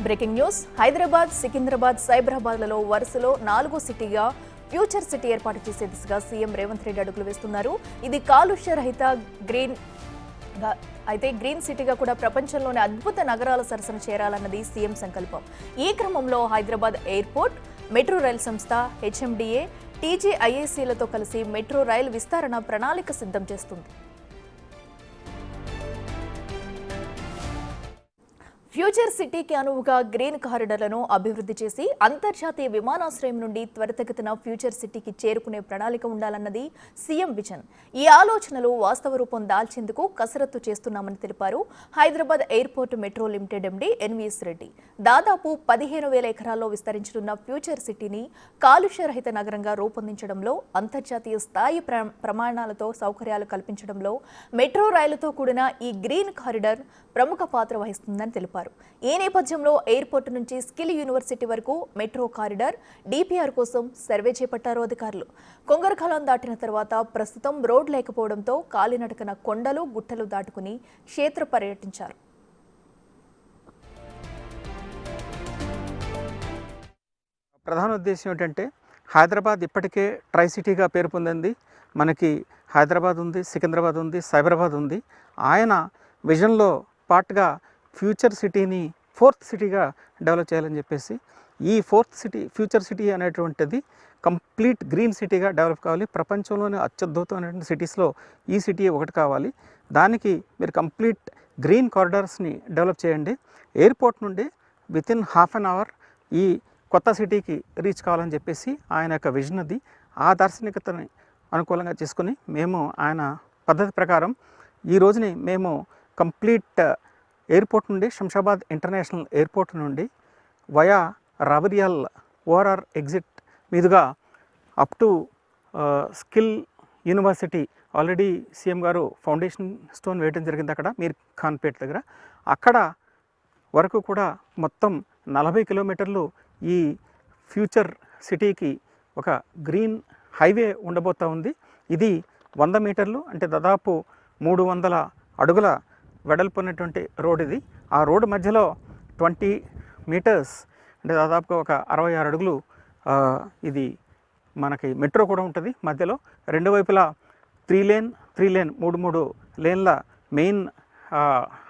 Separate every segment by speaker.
Speaker 1: Breaking news. Hyderabad, Secunderabad, సైబరాబాద్లలో వరుసలో 4వ సిటీగా ఫ్యూచర్ సిటీ ఏర్పాటు చేసే దిశగా సీఎం రేవంత్ రెడ్డి అడుగులు వేస్తున్నారు. ఇది కాలుష్య రహిత గ్రీన్ సిటీగా కూడా ప్రపంచంలోని అద్భుత నగరాల సరసన చేరాలన్నది సీఎం సంకల్పం. ఈ క్రమంలో హైదరాబాద్ ఎయిర్పోర్ట్, మెట్రో రైల్ సంస్థ, హెచ్ఎండిఏ, టీజీఐఏసీలతో కలిసి మెట్రో రైల్ విస్తరణ ప్రణాళిక సిద్ధం చేస్తుంది. ఫ్యూచర్ సిటీకి అనువుగా గ్రీన్ కారిడార్లను అభివృద్ధి చేసి అంతర్జాతీయ విమానాశ్రయం నుండి త్వరితగతిన ఫ్యూచర్ సిటీకి చేరుకునే ప్రణాళిక ఉండాలన్నది సీఎం విజన్. ఈ ఆలోచనలు వాస్తవ రూపం దాల్చేందుకు కసరత్తు చేస్తున్నామని తెలిపారు Hyderabad airport metro limited MD NVS Reddy. దాదాపు 15,000 ఎకరాల్లో విస్తరించనున్న ఫ్యూచర్ సిటీని కాలుష్యరహిత నగరంగా రూపొందించడంలో, అంతర్జాతీయ స్థాయి ప్రమాణాలతో సౌకర్యాలు కల్పించడంలో మెట్రో రైలుతో కూడిన ఈ గ్రీన్ కారిడార్ ప్రముఖ పాత్ర వహిస్తుందని తెలిపారు. ఈ నేపథ్యంలో ఎయిర్పోర్ట్ నుంచి స్కిల్ యూనివర్సిటీ వరకు మెట్రో కారిడార్ డిపిఆర్ కోసం సర్వే చేపట్టారు అధికారులు. కొంగరకాలం దాటిన తర్వాత ప్రస్తుతం రోడ్ లేకపోవడంతో కాలినడకన కొండలు, గుట్టలు దాటుకుని క్షేత్ర పర్యటించారు.
Speaker 2: ప్రధాన ఉద్దేశం ఏంటంటే హైదరాబాద్ ఇప్పటికే ట్రై సిటీగా పేరు పొందింది. మనకి హైదరాబాద్ ఉంది, సికింద్రాబాద్ ఉంది, సైబరాబాద్ ఉంది. ఆయన విజన్లో పార్ట్గా ఫ్యూచర్ సిటీని 4th సిటీగా డెవలప్ చేయాలని చెప్పేసి ఈ 4th సిటీ ఫ్యూచర్ సిటీ అనేటువంటిది కంప్లీట్ గ్రీన్ సిటీగా డెవలప్ కావాలి. ప్రపంచంలోని అత్యద్భుతమైనటువంటి సిటీస్లో ఈ సిటీ ఒకటి కావాలి. దానికి మీరు కంప్లీట్ గ్రీన్ కారిడార్స్ని డెవలప్ చేయండి. ఎయిర్పోర్ట్ నుండి వితిన్ హాఫ్ అన్ అవర్ ఈ కొత్త సిటీకి రీచ్ కావాలని చెప్పేసి ఆయన యొక్క విజన్ అది. ఆ దార్శనికతని అనుకూలంగా చేసుకుని మేము ఆయన పద్ధతి ప్రకారం ఈ రోజుని మేము కంప్లీట్ ఎయిర్పోర్ట్ నుండి శంషాబాద్ ఇంటర్నేషనల్ ఎయిర్పోర్ట్ నుండి వయా రావరియల్ ఓఆర్ఆర్ ఎగ్జిట్ మీదుగా up to skill university already CM గారు ఫౌండేషన్ స్టోన్ వేయడం జరిగింది అక్కడ మీర్ ఖాన్పేట్ దగ్గర. అక్కడ వరకు కూడా మొత్తం 40 కిలోమీటర్లు ఈ ఫ్యూచర్ సిటీకి ఒక గ్రీన్ హైవే ఉండబోతూ ఉంది. ఇది 100 మీటర్లు అంటే దాదాపు 300 అడుగుల వెడల్పు ఉన్నటువంటి రోడ్ ఇది. ఆ రోడ్డు మధ్యలో 20 మీటర్స్ అంటే దాదాపుగా ఒక 66 అడుగులు ఇది మనకి మెట్రో కూడా ఉంటుంది. మధ్యలో రెండు వైపులా 3 లేన్ 3 లేన్ల మెయిన్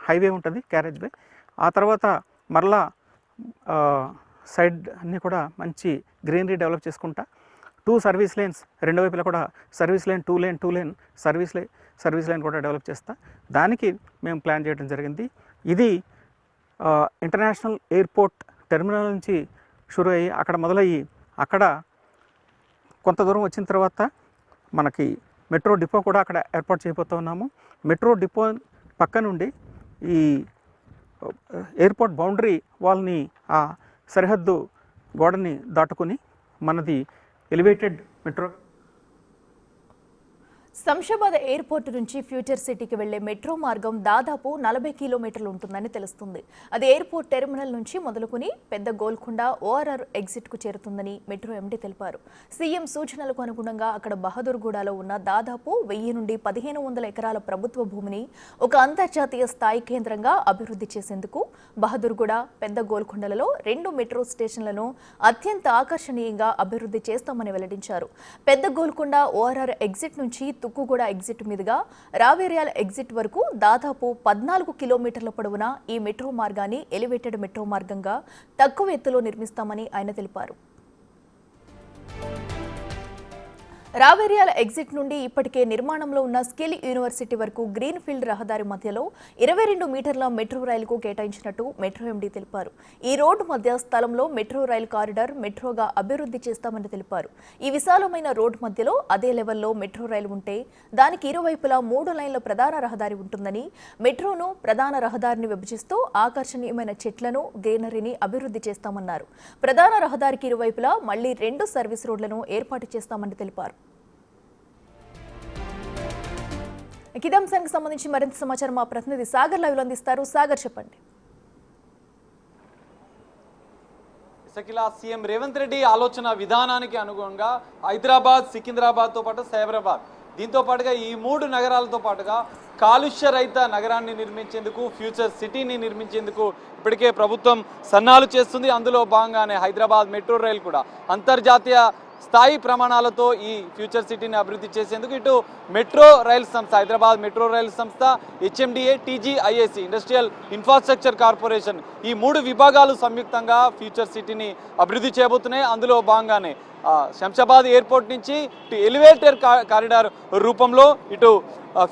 Speaker 2: హైవే ఉంటుంది, క్యారేజ్ వే. ఆ తర్వాత మరలా సైడ్ అన్నీ కూడా మంచి గ్రీనరీ డెవలప్ చేసుకుంటా 2 సర్వీస్ లేన్స్, రెండు వైపులా కూడా service lane, 2 lane service line కూడా డెవలప్ చేస్తా. దానికి మేము ప్లాన్ చేయడం జరిగింది. ఇది ఇంటర్నేషనల్ ఎయిర్పోర్ట్ టెర్మినల్ నుంచి షురు అయ్యి అక్కడ మొదలయ్యి అక్కడ కొంత దూరం వచ్చిన తర్వాత మనకి మెట్రో డిపో కూడా అక్కడ ఏర్పాటు చేయబోతూ ఉన్నాము. మెట్రో డిపో పక్క నుండి ఈ ఎయిర్పోర్ట్ బౌండరీ వాల్ని, ఆ సరిహద్దు గోడని దాటుకుని మనది ఎలివేటెడ్ మెట్రో.
Speaker 1: శంషాబాద్ ఎయిర్పోర్ట్ నుంచి ఫ్యూచర్ సిటీకి వెళ్లే మెట్రో మార్గం దాదాపు 40 కిలోమీటర్లు ఉంటుందని తెలుస్తుంది. అది ఎయిర్పోర్ట్ టెర్మినల్ నుంచి మొదలుకుని పెద్ద గోల్కొండ ఓఆర్ఆర్ ఎగ్జిట్కు చేరుతుందని మెట్రో ఎండీ తెలిపారు. సీఎం సూచనలకు అనుగుణంగా అక్కడ బహదూర్గూడలో ఉన్న దాదాపు 1000 నుండి 1500 ఎకరాల ప్రభుత్వ భూమిని ఒక అంతర్జాతీయ స్థాయి కేంద్రంగా అభివృద్ధి చేసేందుకు బహదూర్గూడ, పెద్ద గోల్కొండలలో 2 మెట్రో స్టేషన్లను అత్యంత ఆకర్షణీయంగా అభివృద్ధి చేస్తామని వెల్లడించారు. పెద్ద గోల్కొండ ఓఆర్ఆర్ ఎగ్జిట్ నుంచి తుక్కుగూడ ఎగ్జిట్ మీదుగా రావేరియాల్ ఎగ్జిట్ వరకు దాదాపు 14 కిలోమీటర్ల పొడవున ఈ మెట్రో మార్గాన్ని ఎలివేటెడ్ మెట్రో మార్గంగా తక్కువ ఎత్తులో నిర్మిస్తామని ఆయన తెలిపారు. రావేరియాల ఎగ్జిట్ నుండి ఇప్పటికే నిర్మాణంలో ఉన్న స్కిల్ యూనివర్సిటీ వరకు గ్రీన్ ఫీల్డ్ రహదారి మధ్యలో 22 మీటర్ల మెట్రో రైలుకు కేటాయించినట్టు మెట్రో ఎండీ తెలిపారు. ఈ రోడ్డు మధ్య స్థలంలో మెట్రో రైల్ కారిడార్ మెట్రోగా అభివృద్ధి చేస్తామని తెలిపారు. ఈ విశాలమైన రోడ్డు మధ్యలో అదే లెవెల్లో మెట్రో రైలు ఉంటే దానికి ఇరువైపులా 3 లైన్ల ప్రధాన రహదారి ఉంటుందని, మెట్రోను ప్రధాన రహదారిని విభజిస్తూ ఆకర్షణీయమైన చెట్లను, గ్రీనరీని అభివృద్ధి చేస్తామన్నారు. ప్రధాన రహదారికి ఇరువైపులా మళ్లీ 2 సర్వీస్ రోడ్లను ఏర్పాటు చేస్తామని తెలిపారు. ఇదే అంశానికి సంబంధించి మరింత సమాచారం మా ప్రతినిధి సాగర్ లైవ్లో అందిస్తారు. సాగర్, చెప్పండి.
Speaker 3: సీఎం రేవంత్ రెడ్డి ఆలోచన విధానానికి అనుగుణంగా హైదరాబాద్, సికింద్రాబాద్తో పాటు సైబరాబాద్, దీంతో పాటుగా ఈ 3 నగరాలతో పాటుగా కాలుష్య రహిత నగరాన్ని నిర్మించేందుకు, ఫ్యూచర్ సిటీని నిర్మించేందుకు ఇప్పటికే ప్రభుత్వం సన్నాహాలు చేస్తుంది. అందులో భాగంగానే హైదరాబాద్ మెట్రో రైల్ కూడా అంతర్జాతీయ స్థాయి ప్రమాణాలతో ఈ ఫ్యూచర్ సిటీని అభివృద్ధి చేసేందుకు ఇటు మెట్రో రైల్ సంస్థ, హైదరాబాద్ మెట్రో రైల్ సంస్థ, హెచ్ఎండిఏ, టీజీఐఏసీ, ఇండస్ట్రియల్ ఇన్ఫ్రాస్ట్రక్చర్ కార్పొరేషన్, ఈ 3 విభాగాలు సంయుక్తంగా ఫ్యూచర్ సిటీని అభివృద్ధి చేయబోతున్నాయి. అందులో భాగంగానే శంషాబాద్ ఎయిర్పోర్ట్ నుంచి ఇటు ఎలివేటర్ కారిడార్ రూపంలో ఇటు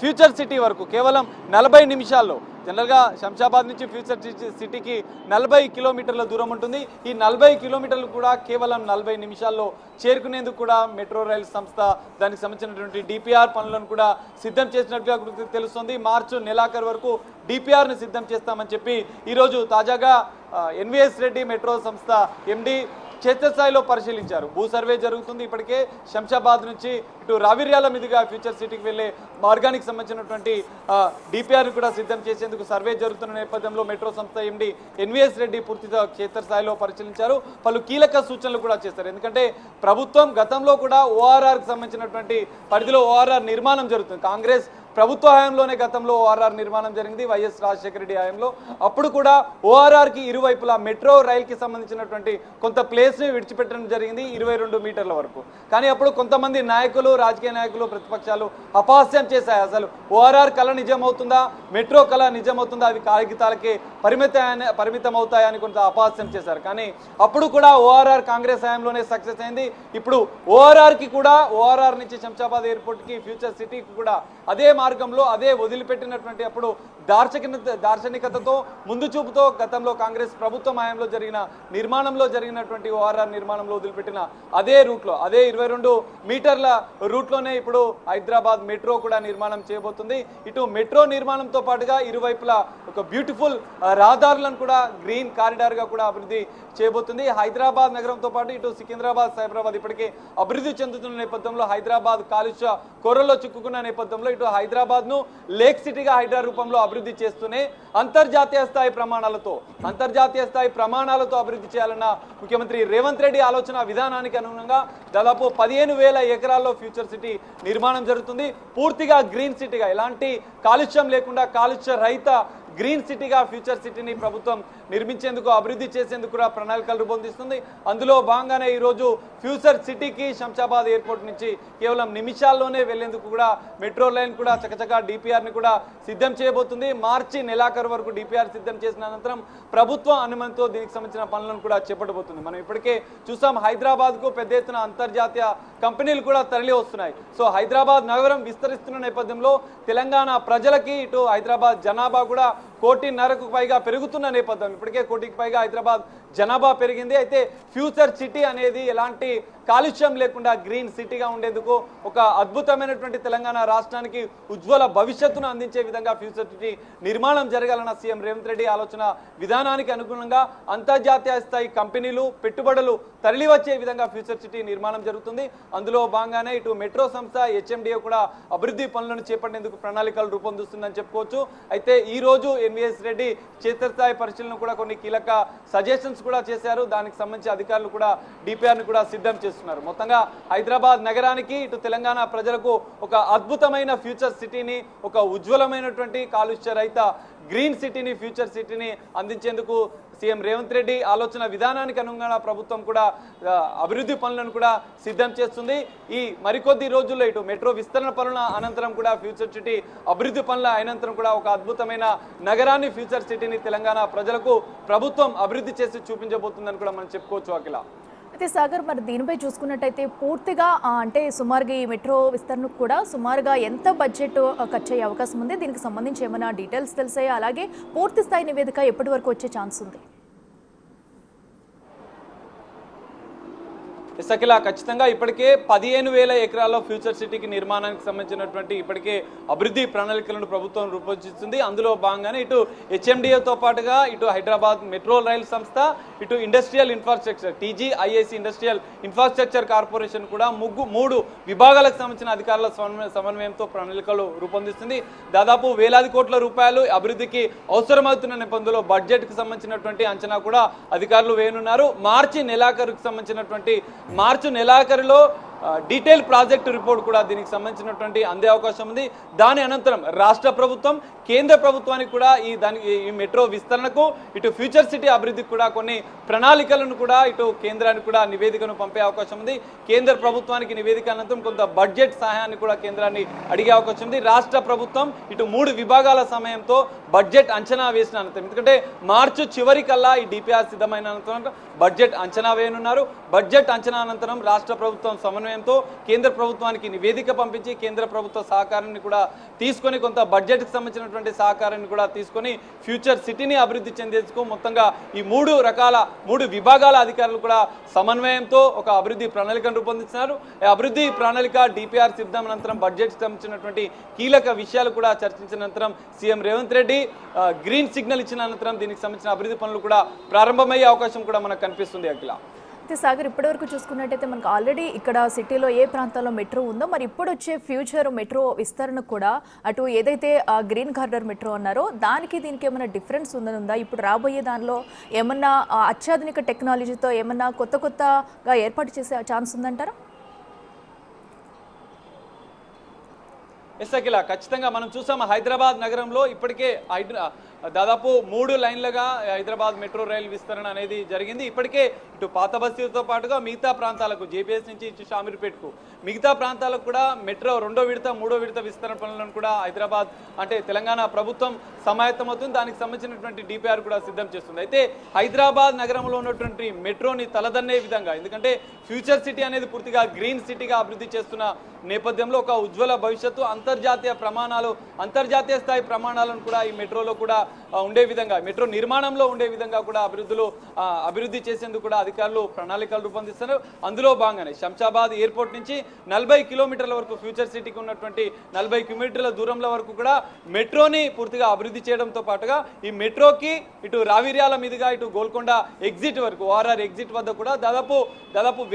Speaker 3: ఫ్యూచర్ సిటీ వరకు కేవలం 40 నిమిషాల్లో, జనరల్గా శంషాబాద్ నుంచి ఫ్యూచర్ సిటీకి 40 కిలోమీటర్ల దూరం ఉంటుంది. ఈ 40 కిలోమీటర్లు కూడా కేవలం 40 నిమిషాల్లో చేరుకునేందుకు కూడా మెట్రో రైల్ సంస్థ దానికి సంబంధించినటువంటి డిపిఆర్ పనులను కూడా సిద్ధం చేసినట్లుగా తెలుస్తుంది. మార్చి నెలాఖరు వరకు డిపిఆర్ని సిద్ధం చేస్తామని చెప్పి ఈరోజు తాజాగా ఎన్విఎస్ రెడ్డి మెట్రో సంస్థ ఎండి క్షేత్రస్థాయిలో పరిశీలించారు. భూ సర్వే జరుగుతుంది. ఇప్పటికే శంషాబాద్ నుంచి ఇటు రావిర్యాల మీదుగా ఫ్యూచర్ సిటీకి వెళ్లే మార్గానికి సంబంధించినటువంటి డిపిఆర్ కూడా సిద్ధం చేసేందుకు సర్వే జరుగుతున్న నేపథ్యంలో మెట్రో సంస్థ ఎండి ఎన్విఎస్ రెడ్డి పూర్తిగా క్షేత్రస్థాయిలో పరిశీలించారు. పలు కీలక సూచనలు కూడా చేశారు. ఎందుకంటే ప్రభుత్వం గతంలో కూడా ఓఆర్ఆర్కి సంబంధించినటువంటి పరిధిలో ఓఆర్ఆర్ నిర్మాణం జరుగుతుంది. కాంగ్రెస్ ప్రభుత్వ హయాంలోనే గతంలో ఓఆర్ఆర్ నిర్మాణం జరిగింది, వైఎస్ రాజశేఖర రెడ్డి హయాంలో. అప్పుడు కూడా ఓఆర్ఆర్కి ఇరువైపులా మెట్రో రైల్కి సంబంధించినటువంటి కొంత ప్లేస్ని విడిచిపెట్టడం జరిగింది, 22 మీటర్ల వరకు. కానీ అప్పుడు కొంతమంది నాయకులు, రాజకీయ నాయకులు, ప్రతిపక్షాలు అపహాస్యం చేశాయి. అసలు ఓఆర్ఆర్ కళ నిజమవుతుందా, మెట్రో కళ నిజమవుతుందా, అవి కాగితాలకే పరిమితం అవుతాయని కొంత అపహాస్యం చేశారు. కానీ అప్పుడు కూడా ఓఆర్ఆర్ కాంగ్రెస్ హయాంలోనే సక్సెస్ అయింది. ఇప్పుడు ఓఆర్ఆర్కి కూడా, ఓఆర్ఆర్ నుంచి శంషాబాద్ ఎయిర్పోర్ట్కి, ఫ్యూచర్ సిటీకి కూడా అదే మార్గంలో, అదే వదిలిపెట్టినటువంటి అప్పుడు దార్శనికతతో, ముందు చూపుతో గతంలో కాంగ్రెస్ ప్రభుత్వం హయాంలో నిర్మాణంలో జరిగినటువంటి ఓఆర్ఆర్ నిర్మాణంలో వదిలిపెట్టిన అదే రూట్లో, అదే 22 మీటర్ల రూట్లోనే ఇప్పుడు హైదరాబాద్ మెట్రో కూడా నిర్మాణం చేయబోతుంది. ఇటు మెట్రో నిర్మాణంతో పాటుగా ఇరువైపులా ఒక బ్యూటిఫుల్ రహదారులను కూడా గ్రీన్ కారిడార్గా కూడా అభివృద్ధి చేయబోతుంది. హైదరాబాద్ నగరంతో పాటు ఇటు సికింద్రాబాద్, సైబరాబాద్ ఇప్పటికే అభివృద్ధి చెందుతున్న నేపథ్యంలో, హైదరాబాద్ కాలుష్య కొరల్లో చిక్కుకున్న నేపథ్యంలో ఇటు హైదరాబాద్ను లేక్ సిటీగా హైడ్రా రూపంలో అభివృద్ధి చేస్తూనే అంతర్జాతీయ స్థాయి ప్రమాణాలతో అభివృద్ధి చేయాలన్న ముఖ్యమంత్రి రేవంత్ రెడ్డి ఆలోచన విధానానికి అనుగుణంగా దాదాపు 15,000 ఎకరాల్లో ఫ్యూచర్ సిటీ నిర్మాణం జరుగుతుంది. పూర్తిగా గ్రీన్ సిటీగా, ఎలాంటి కాలుష్యం లేకుండా కాలుష్య రహిత గ్రీన్ సిటీగా ఫ్యూచర్ సిటీని ప్రభుత్వం నిర్మించేందుకు, అభివృద్ధి చేసేందుకు కూడా ప్రణాళికలు రూపొందిస్తుంది. అందులో భాగంగానే ఈరోజు ఫ్యూచర్ సిటీకి శంషాబాద్ ఎయిర్పోర్ట్ నుంచి కేవలం నిమిషాల్లోనే వెళ్లేందుకు కూడా మెట్రో లైన్ కూడా చకచకా డిపిఆర్ని కూడా సిద్ధం చేయబోతుంది. మార్చి నెలాఖరు వరకు డిపిఆర్ సిద్ధం చేసిన అనంతరం ప్రభుత్వ అనుమతితో దీనికి సంబంధించిన పనులను కూడా చేపట్టబోతుంది. మనం ఇప్పటికే చూసాం, హైదరాబాద్కు పెద్ద ఎత్తున అంతర్జాతీయ కంపెనీలు కూడా తరలి వస్తున్నాయి. సో హైదరాబాద్ నగరం విస్తరిస్తున్న నేపథ్యంలో తెలంగాణ ప్రజలకి, ఇటు హైదరాబాద్ జనాభా కూడా 1.5 కోటి పైగా పెరుగుతున్న నేపథ్యం, ఇప్పటికే 1 కోటికి పైగా హైదరాబాద్ జనాభా పెరిగింది. అయితే ఫ్యూచర్ సిటీ అనేది ఎలాంటి కాలుష్యం లేకుండా గ్రీన్ సిటీగా ఉండేందుకు, ఒక అద్భుతమైనటువంటి తెలంగాణ రాష్ట్రానికి ఉజ్వల భవిష్యత్తును అందించే విధంగా ఫ్యూచర్ సిటీ నిర్మాణం జరగాలన్న సీఎం రేవంత్ రెడ్డి ఆలోచన విధానానికి అనుగుణంగా అంతర్జాతీయ స్థాయి కంపెనీలు, పెట్టుబడులు తరలి వచ్చే విధంగా ఫ్యూచర్ సిటీ నిర్మాణం జరుగుతుంది. అందులో భాగంగానే ఇటు మెట్రో సంస్థ, హెచ్ఎండిఏ కూడా అభివృద్ధి పనులను చేపట్టేందుకు ప్రణాళికలు రూపొందిస్తుందని చెప్పుకోవచ్చు. అయితే ఈ రోజు ఎన్విఎస్ రెడ్డి క్షేత్రస్థాయి పరిశీలన కూడా కొన్ని కీలక సజెషన్స్ కూడా చేశారు. దానికి సంబంధించి అధికారులు కూడా డిపిఆర్ని కూడా సిద్ధం చేస్తున్నారు. మొత్తంగా హైదరాబాద్ నగరానికి, ఇటు తెలంగాణ ప్రజలకు ఒక అద్భుతమైన ఫ్యూచర్ సిటీని, ఒక ఉజ్వలమైనటువంటి కాలుష్య రహిత గ్రీన్ సిటీని, ఫ్యూచర్ సిటీని అందించేందుకు సీఎం రేవంత్ రెడ్డి ఆలోచన విధానానికి అనుగుణంగా ప్రభుత్వం కూడా అభివృద్ధి పనులను కూడా సిద్ధం చేస్తుంది. ఈ మరికొద్ది రోజుల్లో ఇటు మెట్రో విస్తరణ పనుల అనంతరం కూడా ఫ్యూచర్ సిటీ అభివృద్ధి పనుల అనంతరం కూడా ఒక అద్భుతమైన నగరాన్ని, ఫ్యూచర్ సిటీని తెలంగాణ ప్రజలకు ప్రభుత్వం అభివృద్ధి చేసి చూపించబోతుందని కూడా మనం చెప్పుకోవచ్చు. అఖిల,
Speaker 1: అయితే సాగర్, మరి దీనిపై చూసుకున్నట్టయితే పూర్తిగా అంటే సుమారుగా ఈ మెట్రో విస్తరణకు కూడా సుమారుగా ఎంత బడ్జెట్ ఖర్చు అయ్యే అవకాశం ఉంది? దీనికి సంబంధించి ఏమైనా డీటెయిల్స్ తెలిసాయా? అలాగే పూర్తి స్థాయి నివేదిక ఎప్పటి వరకు వచ్చే ఛాన్స్ ఉంది?
Speaker 3: అఖిల, ఖచ్చితంగా ఇప్పటికే 15,000 ఎకరాల్లో ఫ్యూచర్ సిటీకి నిర్మాణానికి సంబంధించినటువంటి ఇప్పటికే అభివృద్ధి ప్రణాళికలను ప్రభుత్వం రూపొందిస్తుంది. అందులో భాగంగానే ఇటు హెచ్ఎండిఏతో పాటుగా ఇటు హైదరాబాద్ మెట్రో రైల్ సంస్థ, ఇటు industrial infrastructure, టీజీఐఏసీ, industrial infrastructure corporation కూడా 3 విభాగాలకు సంబంధించిన అధికారుల సమన్వయంతో ప్రణాళికలు రూపొందిస్తుంది. దాదాపు వేలాది కోట్ల రూపాయలు అభివృద్ధికి అవసరమవుతున్న నేపథ్యంలో బడ్జెట్కి సంబంధించినటువంటి అంచనా కూడా అధికారులు వేయనున్నారు. మార్చి నెలాఖరుకు సంబంధించినటువంటి మార్చి నెలాఖరులో డీటెయిల్ ప్రాజెక్టు రిపోర్ట్ కూడా దీనికి సంబంధించినటువంటి అందే అవకాశం ఉంది. దాని అనంతరం రాష్ట్ర ప్రభుత్వం కేంద్ర ప్రభుత్వానికి కూడా ఈ మెట్రో విస్తరణకు ఇటు ఫ్యూచర్ సిటీ అభివృద్ధికి కూడా కొన్ని ప్రణాళికలను కూడా ఇటు కేంద్రానికి కూడా నివేదికను పంపే అవకాశం ఉంది. కేంద్ర ప్రభుత్వానికి నివేదిక అనంతరం కొంత బడ్జెట్ సహాయాన్ని కూడా కేంద్రాన్ని అడిగే అవకాశం ఉంది. రాష్ట్ర ప్రభుత్వం ఇటు 3 విభాగాల సమయంతో బడ్జెట్ అంచనా వేసిన అనంతరం, ఎందుకంటే మార్చి చివరి కల్లా ఈ డిపిఆర్ సిద్ధమైన అనంతరం బడ్జెట్ అంచనా వేయనున్నారు. బడ్జెట్ అంచనా అనంతరం రాష్ట్ర ప్రభుత్వం సమన్వయంతో కేంద్ర ప్రభుత్వానికి నివేదిక పంపించి కేంద్ర ప్రభుత్వ సహకారాన్ని కూడా తీసుకొని కొంత బడ్జెట్కి సంబంధించినటువంటి సహకారాన్ని కూడా తీసుకొని ఫ్యూచర్ సిటీని అభివృద్ధి చెందేందుకు మొత్తంగా ఈ 3 విభాగాల అధికారులు కూడా సమన్వయంతో ఒక అభివృద్ధి ప్రణాళికను రూపొందిస్తున్నారు. ఈ అభివృద్ధి ప్రణాళిక డిపిఆర్ సిద్ధం అనంతరం బడ్జెట్ సంబంధించినటువంటి కీలక విషయాలు కూడా చర్చించిన అనంతరం CM Revanth Reddy green signal ఇచ్చిన అనంతరం దీనికి సంబంధించిన అభివృద్ధి పనులు కూడా ప్రారంభమయ్యే అవకాశం కూడా మనకు కనిపిస్తుంది. అఖిల,
Speaker 1: అయితే సాగర్, ఇప్పటివరకు చూసుకున్నట్టయితే మనకు ఆల్రెడీ ఇక్కడ సిటీలో ఏ ప్రాంతాల్లో మెట్రో ఉందో, మరి ఇప్పుడు వచ్చే ఫ్యూచర్ మెట్రో విస్తరణకు కూడా అటు ఏదైతే గ్రీన్ కార్రిడార్ మెట్రో అన్నారో దానికి దీనికి ఏమైనా డిఫరెన్స్ ఉందా? ఇప్పుడు రాబోయే దానిలో ఏమన్నా అత్యాధునిక టెక్నాలజీతో ఏమన్నా కొత్తగా ఏర్పాటు చేసే ఛాన్స్ ఉందంటారా?
Speaker 3: ఎస్ అఖిల, ఖచ్చితంగా మనం చూసాం హైదరాబాద్ నగరంలో ఇప్పటికే దాదాపు 3 లైన్లుగా హైదరాబాద్ మెట్రో రైల్ విస్తరణ అనేది జరిగింది. ఇప్పటికే ఇటు పాత బస్తీలతో పాటుగా మిగతా ప్రాంతాలకు జేపీఎస్ నుంచి ఇటు షామీర్పేటకు మిగతా ప్రాంతాలకు కూడా మెట్రో 2వ విడత 3వ విడత విస్తరణ పనులను కూడా హైదరాబాద్ అంటే తెలంగాణ ప్రభుత్వం సమాయత్తమవుతుంది. దానికి సంబంధించినటువంటి డిపిఆర్ కూడా సిద్ధం చేస్తుంది. అయితే హైదరాబాద్ నగరంలో ఉన్నటువంటి మెట్రోని తలదన్నే విధంగా, ఎందుకంటే ఫ్యూచర్ సిటీ అనేది పూర్తిగా గ్రీన్ సిటీగా అభివృద్ధి చేస్తున్న నేపథ్యంలో ఒక ఉజ్వల భవిష్యత్తు, అంతర్జాతీయ స్థాయి ప్రమాణాలను కూడా ఈ మెట్రోలో కూడా ఉండే విధంగా, మెట్రో నిర్మాణంలో ఉండే విధంగా కూడా అభివృద్ధి చేసేందుకు కూడా అధికారులు ప్రణాళికలు రూపొందిస్తున్నారు. అందులో భాగంగానే శంషాబాద్ ఎయిర్పోర్ట్ నుంచి 40 కిలోమీటర్ల వరకు ఫ్యూచర్ సిటీకి ఉన్నటువంటి 40 కిలోమీటర్ల దూరంలో వరకు కూడా మెట్రోని పూర్తిగా అభివృద్ధి చేయడంతో పాటుగా ఈ మెట్రోకి ఇటు రావిర్యాల మీదుగా ఇటు గోల్కొండ ఎగ్జిట్ వరకు ఓఆర్ఆర్ ఎగ్జిట్ వద్ద కూడా దాదాపు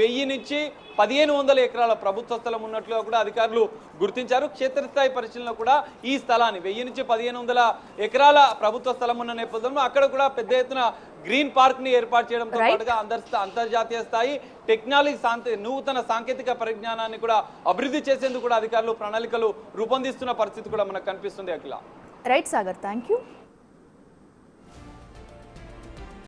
Speaker 3: 1000 నుంచి 1500 ఎకరాల ప్రభుత్వ స్థలం ఉన్నట్లుగా కూడా అధికారులు గుర్తించారు. క్షేత్రస్థాయి పరిశీలన కూడా ఈ స్థలాన్ని 1000 నుంచి 1500 ఎకరాల ప్రభుత్వ స్థలం ఉన్న నేపథ్యంలో అక్కడ కూడా పెద్ద ఎత్తున గ్రీన్ పార్క్ ని ఏర్పాటు చేయడంతో పాటుగా అంతర్జాతీయ స్థాయి టెక్నాలజీ నూతన సాంకేతిక పరిజ్ఞానాన్ని కూడా అభివృద్ధి చేసేందుకు కూడా అధికారులు ప్రణాళికలు రూపొందిస్తున్న పరిస్థితి కూడా మనకు కనిపిస్తుంది. అఖిల,
Speaker 1: రైట్ సాగర్, థ్యాంక్ యూ.